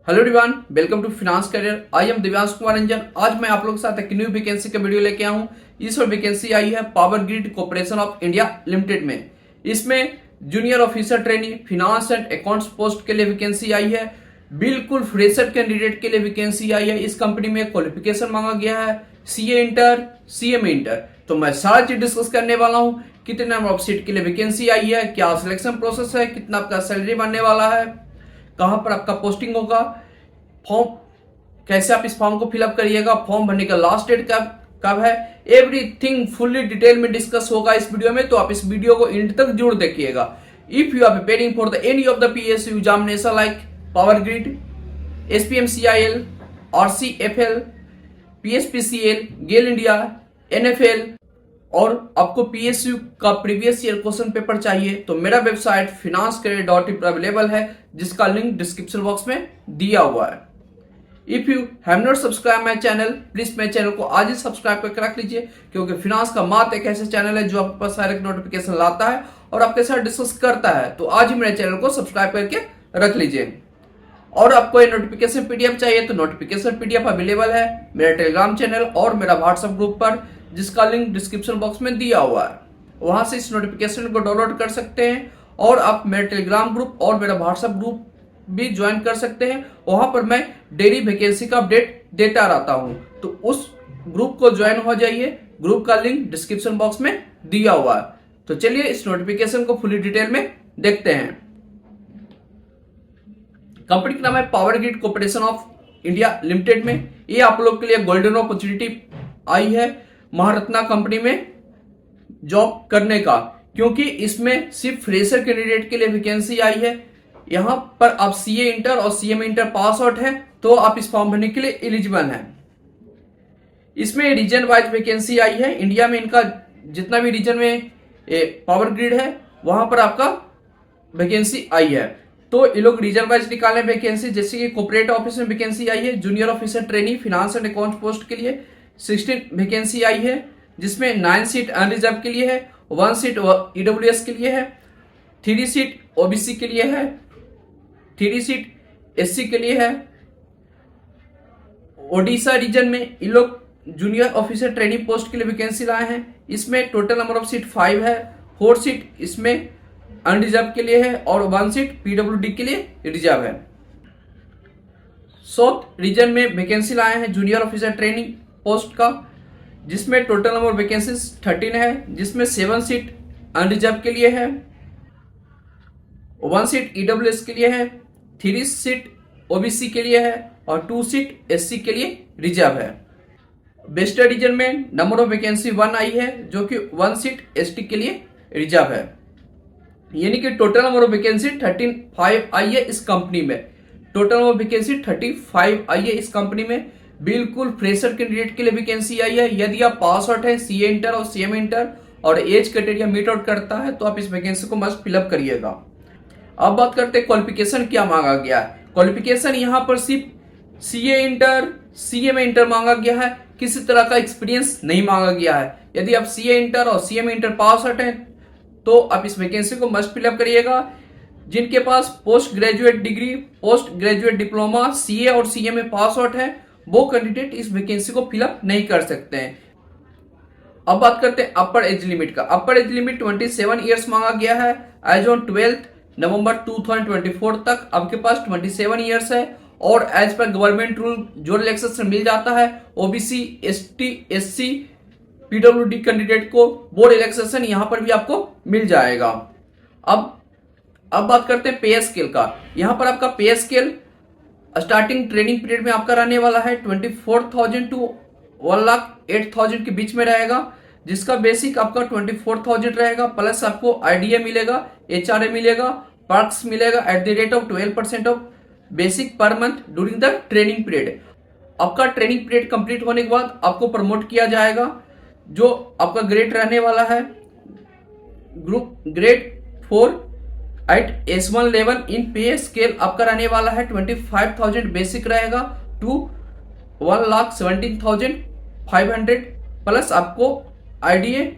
Hello everyone, welcome to finance career. I am Divyansh Kumar Ranjan. आज मैं आप लोगों के साथ एक न्यू वैकेंसी का वीडियो लेके आया हूँ। इस बार वैकेंसी आई है power grid corporation of India limited में। इसमें junior officer trainee finance and accounts post के लिए वैकेंसी आई है। बिल्कुल फ्रेशर कैंडिडेट के लिए वैकेंसी आई है। इस कंपनी में क्वालिफिकेशन मांगा गया है सीए इंटर, सीएमए इंटर। तो मैं सारा चीज डिस्कस करने वाला हूँ। कितने नंबर ऑफ सीट के लिए वैकेंसी आई है, क्या सिलेक्शन प्रोसेस है, कितना आपका सैलरी बनने वाला है, कहां पर आपका पोस्टिंग होगा, फॉर्म कैसे आप इस फॉर्म को फिलअप करिएगा, फॉर्म भरने का लास्ट डेट कब है, एवरीथिंग फुल्ली डिटेल में डिस्कस होगा इस वीडियो में। तो आप इस वीडियो को एंड तक जरूर देखिएगा। If you are preparing for the any of the PSU examination like power grid, SPMCIL, RCFL, PSPCL, GAIL India, NFL और आपको पीएसयू का प्रीवियस ईयर क्वेश्चन पेपर चाहिए तो मेरा वेबसाइट financecare.in पर अवेलेबल है, जिसका लिंक डिस्क्रिप्शन बॉक्स में दिया हुआ है। If you have not subscribe my channel, please मेरे चैनल को आज ही सब्सक्राइब करके रख लीजिए, क्योंकि फाइनेंस का मात्र एक ऐसा चैनल है जो आपके पास डायरेक्ट नोटिफिकेशन लाता है और आपके साथ डिस्कस करता है। तो आज ही मेरे चैनल को सब्सक्राइब करके रख लीजिए। और आपको ये नोटिफिकेशन पीडीएफ चाहिए तो नोटिफिकेशन पीडीएफ अवेलेबल है मेरा टेलीग्राम चैनल और मेरा व्हाट्सएप ग्रुप पर, जिसका लिंक डिस्क्रिप्शन बॉक्स में दिया हुआ है। वहां से इस नोटिफिकेशन को डाउनलोड कर सकते हैं और आप मेरे टेलीग्राम ग्रुप और मेरा व्हाट्सएप ग्रुप भी ज्वाइन कर सकते हैं। वहां पर मैं डेली वैकेंसी का अपडेट देता रहता हूं, तो उस ग्रुप को ज्वाइन हो जाइए। ग्रुप का लिंक डिस्क्रिप्शन बॉक्स में दिया हुआ है। तो चलिए इस नोटिफिकेशन को फुली डिटेल में देखते हैं। कंपनी का नाम है power grid corporation of India limited में। ये आप लोग के लिए गोल्डन अपॉर्चुनिटी आई है महारत्ना कंपनी में जॉब करने का, क्योंकि इसमें सिर्फ फ्रेशर कैंडिडेट के लिए वैकेंसी आई है। यहां पर आप सीए इंटर और सीएमए इंटर पास आउट है तो आप इस फॉर्म भरने के लिए एलिजिबल हैं। इसमें रीजन वाइज वैकेंसी आई है। इंडिया में इनका जितना भी रीजन में पावर ग्रिड है वहां पर आपका वैकेंसी आई है। तो ये लोग रीजन वाइज निकाले वैकेंसी। जैसे कि कॉर्पोरेट ऑफिस में वैकेंसी आई है, junior officer trainee finance and account post के लिए 16 वैकेंसी आई है, जिसमें 9 सीट अनरिजर्व के लिए है, 1 सीट ईडब्ल्यूएस के लिए है, 3 सीट ओबीसी के लिए है, 3 सीट एससी के लिए है। ओडिशा रीजन में ये लोग जूनियर ऑफिसर ट्रेनिंग पोस्ट के लिए वैकेंसी लाए हैं। इसमें टोटल नंबर ऑफ सीट 5 है, 4 सीट इसमें अनरिजर्व के लिए है और 1 सीट पीडब्ल्यूडी के लिए रिजर्व है। साउथ रीजन में वैकेंसी लाए हैं जूनियर ऑफिसर ट्रेनिंग पोस्ट का, जिसमें टोटल नंबर वैकेंसीज 13 है, जिसमें 7 सीट अनरिजर्व के लिए है, 1 सीट ईडब्ल्यूएस के लिए है, 3 सीट ओबीसी के लिए है और 2 सीट एससी के लिए रिजर्व है। वेस्टर्न रीजन में नंबर ऑफ वैकेंसी 1 आई है, जो कि 1 सीट एसटी के लिए रिजर्व है। यानी कि टोटल नंबर ऑफ वैकेंसी 35 आई है इस कंपनी में। टोटल नंबर ऑफ वैकेंसी 35 आई है इस कंपनी में। बिल्कुल फ्रेशर कैंडिडेट के लिए वैकेंसी आई है। यदि आप पास आउट है सीए इंटर और सीएमए इंटर और एज क्राइटेरिया मीट आउट करता है तो आप इस वैकेंसी को मस्ट फिलअप करिएगा। अब बात करते हैं क्वालिफिकेशन क्या मांगा गया है। क्वालिफिकेशन यहाँ पर सिर्फ सीए इंटर, सीएमए इंटर मांगा गया है, किसी तरह का एक्सपीरियंस नहीं मांगा गया है। यदि आप सीए इंटर और सीएमए इंटर पास आउट है तो आप इस वैकेंसी को मस्ट फिलअप करिएगा। जिनके पास post graduate degree, post graduate diploma, CA और सीएमए पास आउट है, वो कैंडिडेट इस वैकेंसी को फिलअप नहीं कर सकते हैं। अब बात करते हैं अपर एज लिमिट का। अपर एज लिमिट 27 ईयर्स मांगा गया है। एज ऑन 12 नवंबर 2024 तक आपके पास 27 ईयर्स है और एज पर गवर्नमेंट रूल जो रिलैक्सेशन मिल जाता है OBC, ST, SC, PWD candidate को वो रिलैक्सेशन यहां पर भी आपको मिल जाएगा। अब बात करते हैं पे स्केल का। यहां पर आपका पे स्केल स्टार्टिंग ट्रेनिंग पीरियड में आपका रहने वाला है 24,000 टू 1,08,000 के बीच में रहेगा, जिसका बेसिक आपका 24,000 रहेगा, प्लस आपको आईडीए मिलेगा, एचआरए मिलेगा, पर्क्स मिलेगा at the rate of 12% of basic per month during the training period. आपका ट्रेनिंग पीरियड कंप्लीट होने के बाद आपको प्रमोट किया जाएगा। जो आपका ग्रेड रहने वाला है group grade 4 at S1 level in pay scale आपका रहने वाला है 25,000 बेसिक रहेगा टू 1,17,500 प्लस आपको आईडीए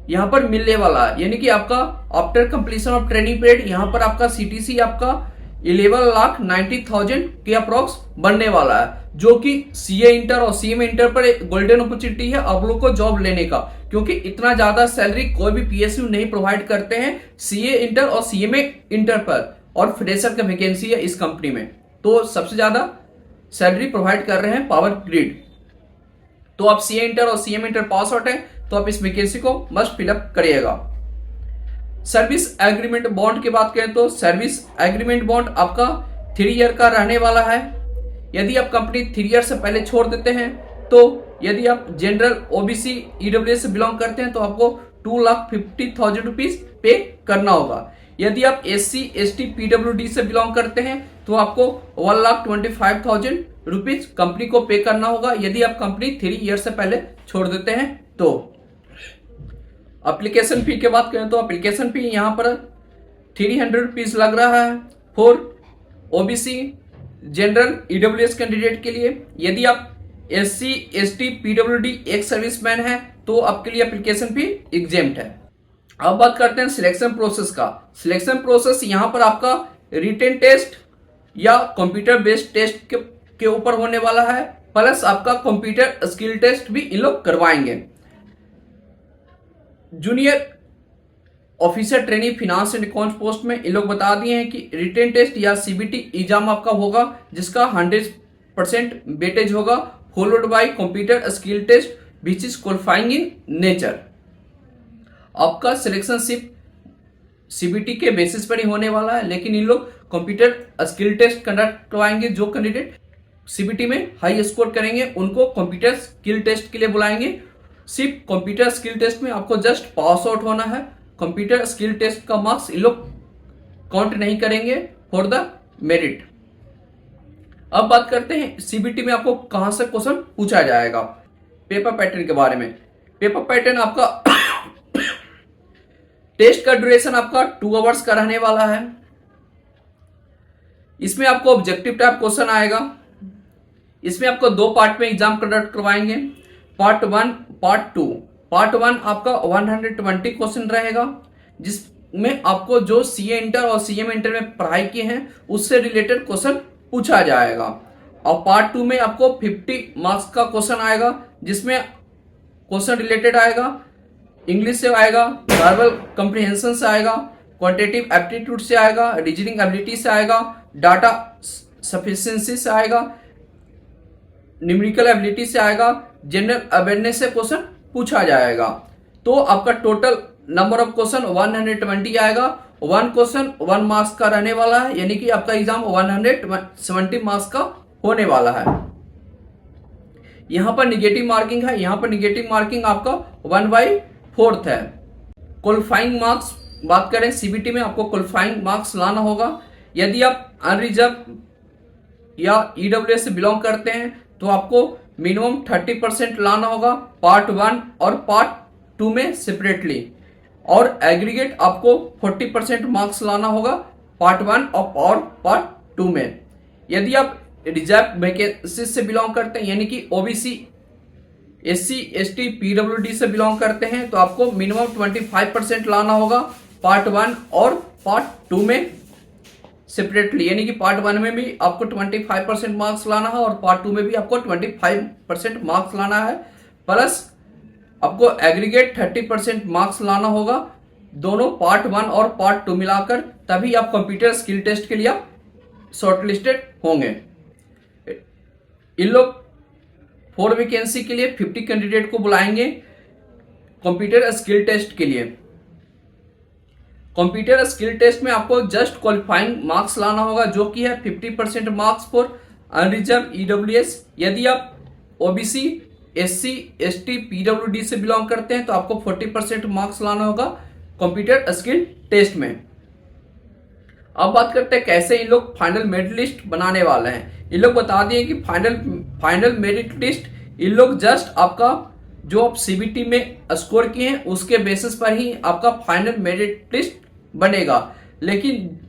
यहां पर मिलने वाला है। यानी कि आपका after completion of training period यहां पर आपका सीटीसी आपका 11,90,000 के अप्रोक्स बनने वाला है, जो कि सीए इंटर और सीएमए इंटर पर एक गोल्डन अपॉर्चुनिटी है आप लोग को जॉब लेने का, क्योंकि इतना ज्यादा सैलरी कोई भी पीएसयू नहीं प्रोवाइड करते हैं सीए इंटर और सीएमए इंटर पर, और फ्रेशर का वैकेंसी है इस कंपनी में, तो सबसे ज्यादा सैलरी प्रोवाइड कर रहे हैं पावर ग्रिड। तो आप सीए इंटर और सीएमए इंटर पास आउट है तो आप इस वैकेंसी को मस्ट फिलअप करिएगा। सर्विस एग्रीमेंट बॉन्ड की बात करें तो सर्विस एग्रीमेंट बॉन्ड आपका 3 ईयर का रहने वाला है। यदि आप कंपनी 3 ईयर से पहले छोड़ देते हैं, तो यदि आप जनरल ओबीसी ईडब्ल्यूएस से बिलोंग करते हैं तो आपको 2,50,000 रुपीज पे करना होगा। यदि आप एससी एसटी पीडब्ल्यूडी से बिलोंग करते हैं तो आपको 1,25,000 रुपीज कंपनी को पे करना होगा, यदि आप कंपनी 3 ईयर से पहले छोड़ देते हैं तो। एप्लीकेशन फी की बात करें तो एप्लीकेशन फी यहां पर 300 रुपीज लग रहा है for OBC general EWS candidate के लिए। यदि आप SC ST PWD ex serviceman है तो आपके लिए एप्लीकेशन फी एग्जेम्प्ट है। अब बात करते हैं सिलेक्शन प्रोसेस का। सिलेक्शन प्रोसेस यहां पर आपका रिटन टेस्ट या कंप्यूटर बेस्ड टेस्ट के ऊपर होने वाला है, प्लस आपका कंप्यूटर स्किल टेस्ट भी इन लोग करवाएंगे। Junior officer training finance and account post में इन लोग बता दिए हैं कि रिटन टेस्ट या सीबीटी एग्जाम आपका होगा, जिसका 100% वेटेज होगा, followed by computer skill test which is qualifying in nature. आपका सिलेक्शन सिर्फ सीबीटी के बेसिस पर ही होने वाला है, लेकिन इन लोग कंप्यूटर स्किल टेस्ट कंडक्ट करवाएंगे। जो कैंडिडेट सीबीटी में हाई स्कोर करेंगे उनको कंप्यूटर स्किल टेस्ट के लिए बुलाएंगे। सिर्फ कंप्यूटर स्किल टेस्ट में आपको जस्ट पास आउट होना है, कंप्यूटर स्किल टेस्ट का मार्क्स इन लोग काउंट नहीं करेंगे फॉर द मेरिट। अब बात करते हैं सीबीटी में आपको कहां से क्वेश्चन पूछा जाएगा। पेपर पैटर्न के बारे में, पेपर पैटर्न आपका टेस्ट का ड्यूरेशन आपका 2 आवर्स का रहने वाला है। इसमें आपको ऑब्जेक्टिव टाइप क्वेश्चन आएगा। इसमें आपको 2 पार्ट में एग्जाम कंडक्ट करवाएंगे, पार्ट 1 पार्ट 2। पार्ट 1 आपका 120 क्वेश्चन रहेगा, जिसमें आपको जो सीए इंटर और सीएम इंटर में पढ़ाई किए हैं उससे रिलेटेड क्वेश्चन पूछा जाएगा। और पार्ट 2 में आपको 50 मार्क्स का क्वेश्चन आएगा, जिसमें क्वेश्चन रिलेटेड आएगा, इंग्लिश से आएगा, वर्बल कॉम्प्रिहेंशन से आएगा, क्वांटिटेटिव एप्टीट्यूड से आएगा, रीजनिंग एबिलिटी से आएगा, डाटा सफिशिएंसी से आएगा, न्यूमेरिकल एबिलिटी से आएगा, जनरल अवेयरनेस से क्वेश्चन पूछा जाएगा। तो आपका टोटल नंबर ऑफ क्वेश्चन 120 आएगा। 1 क्वेश्चन 1 मार्क्स का रहने वाला है, यानी कि आपका एग्जाम 170 मार्क्स का होने वाला है। यहां पर निगेटिव मार्किंग है, यहां पर निगेटिव मार्किंग आपका 1/4 है। क्वालिफाइंग मार्क्स बात करें, सीबीटी में आपको क्वालिफाइंग मार्क्स लाना होगा। यदि आप अनरिजर्व या ईडब्ल्यूएस से बिलोंग करते हैं तो आपको मिनिमम 30% लाना होगा पार्ट 1 और पार्ट 2 में सेपरेटली, और एग्रीगेट आपको 40% मार्क्स लाना होगा पार्ट 1 और पार्ट 2 में। यदि आप रिजर्व वैकेंसी से बिलोंग करते हैं, यानी कि ओबीसी एससी एसटी पीडब्ल्यूडी से बिलोंग करते हैं, तो आपको मिनिमम 25% लाना होगा पार्ट 1 और पार्ट 2 में सेपरेटली, यानी कि पार्ट 1 में भी आपको 25% मार्क्स लाना है और पार्ट 2 में भी आपको 25% मार्क्स लाना है, प्लस आपको एग्रीगेट 30% मार्क्स लाना होगा दोनों पार्ट 1 और पार्ट 2 मिलाकर, तभी आप कंप्यूटर स्किल टेस्ट के लिए आप शॉर्टलिस्टेड होंगे। इन लोग 4 वैकेंसी के लिए 50 कैंडिडेट को बुलाएंगे कंप्यूटर स्किल टेस्ट के लिए। कंप्यूटर स्किल टेस्ट में आपको जस्ट क्वालिफाइंग मार्क्स लाना होगा, जो कि है 50% मार्क्स फॉर अनरिजर्व ईडब्ल्यूएस। यदि आप ओबीसी एससी एसटी पीडब्ल्यूडी से बिलोंग करते हैं तो आपको 40% मार्क्स लाना होगा कंप्यूटर स्किल टेस्ट में। अब बात करते हैं कैसे इन लोग फाइनल मेरिट लिस्ट बनाने वाले हैं। इन लोग बता दिए कि फाइनल मेरिट लिस्ट इन लोग जस्ट आपका जो आप सीबीटी में स्कोर किए हैं उसके बेसिस पर ही आपका फाइनल मेरिट लिस्ट बनेगा, लेकिन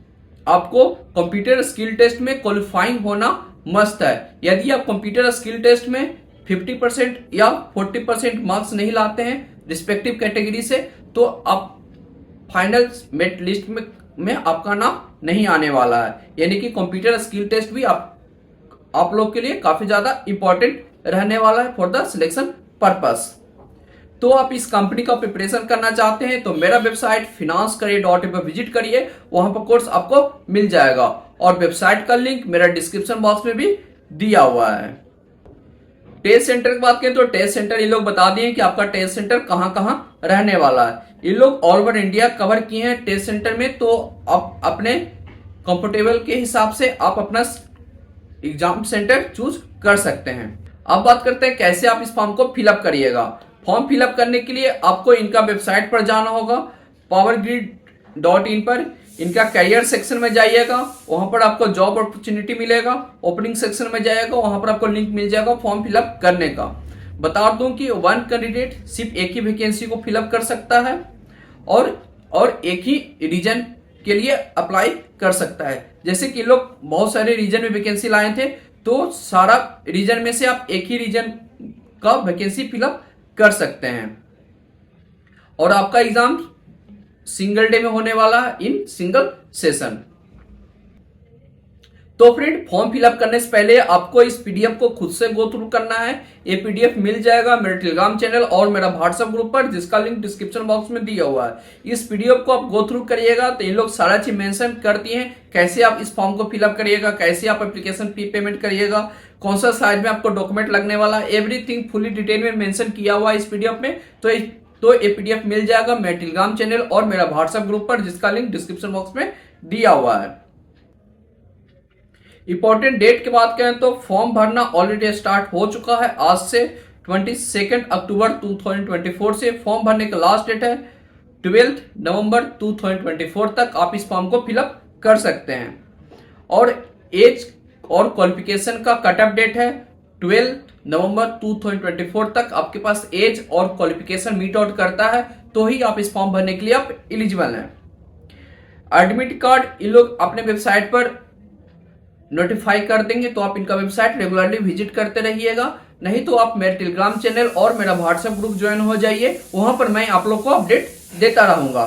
आपको कंप्यूटर स्किल टेस्ट में क्वालिफाइंग होना मस्ट है। यदि आप कंप्यूटर स्किल टेस्ट में 50% या 40% मार्क्स नहीं लाते हैं रिस्पेक्टिव कैटेगरी से, तो आप फाइनल मेरिट लिस्ट में आपका नाम नहीं आने वाला है, यानी कि कंप्यूटर स्किल टेस्ट भी आप लोग के लिए काफी ज्यादा इंपॉर्टेंट रहने वाला है फॉर द सिलेक्शन पर्पस। तो आप इस कंपनी का प्रिपरेशन करना चाहते हैं तो मेरा वेबसाइट financekareer.in पर विजिट करिए, वहां पर कोर्स आपको मिल जाएगा और वेबसाइट का लिंक मेरा डिस्क्रिप्शन बॉक्स में भी दिया हुआ है। टेस्ट सेंटर की बात करें तो टेस्ट सेंटर ये लोग बता दिए कि आपका टेस्ट सेंटर कहां कहां रहने वाला है। ये लोग ऑल ओवर इंडिया कवर किए हैं टेस्ट सेंटर में, तो आप अपने कंफर्टेबल के हिसाब से आप अपना एग्जाम सेंटर चूज कर सकते हैं। अब बात करते हैं कैसे आप इस फॉर्म को फिलअप करिएगा। फॉर्म फिलअप करने के लिए आपको इनका वेबसाइट पर जाना होगा, powergrid.in पर इनका करियर सेक्शन में जाइएगा, वहां पर आपको जॉब अपॉर्चुनिटी मिलेगा। ओपनिंग सेक्शन में जाइएगा, वहां पर आपको लिंक मिल जाएगा फॉर्म फिलअप करने का। बता दूं कि वन कैंडिडेट सिर्फ एक ही वैकेंसी को फिलअप कर सकता है और एक ही रीजन के लिए अप्लाई कर सकता है। जैसे कि लोग बहुत सारे रीजन में वैकेंसी लाए थे, तो सारा रीजन में से आप एक ही रीजन का वैकेंसी फिलअप कर सकते हैं और आपका एग्जाम सिंगल डे में होने वाला है इन सिंगल सेशन। तो फ्रेंड, फॉर्म फिलअप करने से पहले आपको इस पीडीएफ को खुद से गो थ्रू करना है। ये पीडीएफ मिल जाएगा मेरे टेलीग्राम चैनल और मेरा व्हाट्सएप ग्रुप पर, जिसका लिंक डिस्क्रिप्शन बॉक्स में दिया हुआ है। इस पीडीएफ को आप गो थ्रू करिएगा तो ये लोग सारा चीज मेंशन करती हैं, कैसे आप इस फॉर्म को फिलअप करिएगा, कैसे आप एप्लीकेशन फी पेमेंट करिएगा, कौन सा साइज में आपको डॉक्यूमेंट लगने वाला है, एवरीथिंग फुली डिटेल में मेंशन किया हुआ है इस पीडीएफ में। तो ये पीडीएफ मिल जाएगा मेरे टेलीग्राम चैनल और मेरा व्हाट्सएप ग्रुप पर, जिसका लिंक डिस्क्रिप्शन बॉक्स में दिया हुआ है। इंपॉर्टेंट डेट की बात करें तो फॉर्म भरना ऑलरेडी स्टार्ट हो चुका है। आज से 22 अक्टूबर 2024 से फॉर्म भरने का लास्ट डेट है 12 नवंबर 2024 तक आप इस फॉर्म को फिलअप कर सकते हैं। और एज और क्वालिफिकेशन का कट ऑफ डेट है 12 नवंबर 2024 तक। आपके पास एज और क्वालिफिकेशन मीट आउट करता है तो ही आप इस फॉर्म भरने के लिए आप एलिजिबल हैं। एडमिट कार्ड ये लोग अपने वेबसाइट पर नोटिफाई कर देंगे, तो आप इनका वेबसाइट रेगुलरली विजिट करते रहिएगा। नहीं तो आप मेरे टेलीग्राम चैनल और मेरा व्हाट्सएप ग्रुप ज्वाइन हो जाइए, वहां पर मैं आप लोग को अपडेट देता रहूंगा।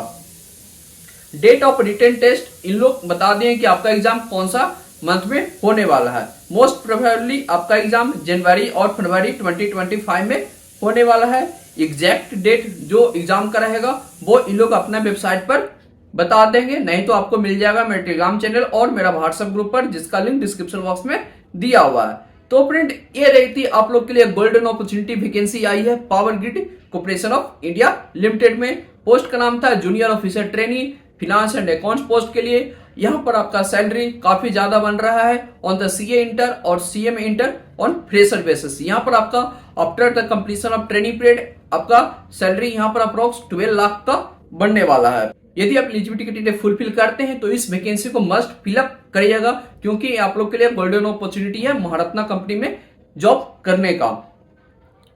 डेट ऑफ रिटन टेस्ट इन लोग बता दें कि आपका एग्जाम कौन सा मंथ में होने वाला है। मोस्ट प्रोबेबली आपका एग्जाम जनवरी और फरवरी 2025 में होने वाला है। एग्जैक्ट डेट जो एग्जाम का रहेगा वो इन लोग अपना वेबसाइट पर बता देंगे, नहीं तो आपको मिल जाएगा मेरे टेलीग्राम चैनल और मेरा व्हाट्सएप ग्रुप पर, जिसका लिंक डिस्क्रिप्शन बॉक्स में दिया हुआ है। तो फ्रेंड, ये रही थी आप लोग के लिए गोल्डन अपॉर्चुनिटी वैकेंसी आई है power grid corporation of India limited में। पोस्ट का नाम था junior officer trainee finance and accounts post के लिए। यहाँ पर आपका सैलरी काफी ज्यादा बन रहा है ऑन द सीए इंटर और CMA inter on fresher basis. यहाँ पर आपका after the completion of training period आपका सैलरी यहाँ पर अप्रोक्स 12 लाख का बनने वाला है। यदि आप एलिजिबिलिटी क्राइटेरिया फुलफिल करते हैं तो इस वैकेंसी को मस्ट फिलअप करिएगा, क्योंकि आप लोग के लिए गोल्डन अपॉर्चुनिटी है महारत्ना कंपनी में जॉब करने का।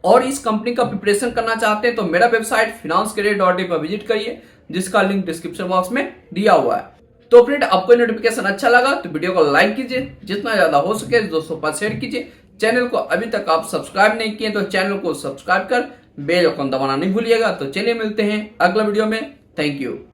और इस कंपनी का प्रिपरेशन करना चाहते हैं तो मेरा वेबसाइट financekareer.in पर विजिट करिए, जिसका लिंक डिस्क्रिप्शन बॉक्स में दिया हुआ है। तो फ्रेंड, आपको नोटिफिकेशन अच्छा लगा तो वीडियो को लाइक कीजिए, जितना ज्यादा हो सके दोस्तों पर शेयर कीजिए। चैनल को अभी तक आप सब्सक्राइब नहीं किए तो चैनल को सब्सक्राइब कर बेल आइकन दबाना नहीं भूलिएगा। तो चलिए मिलते हैं अगला वीडियो में। Thank you.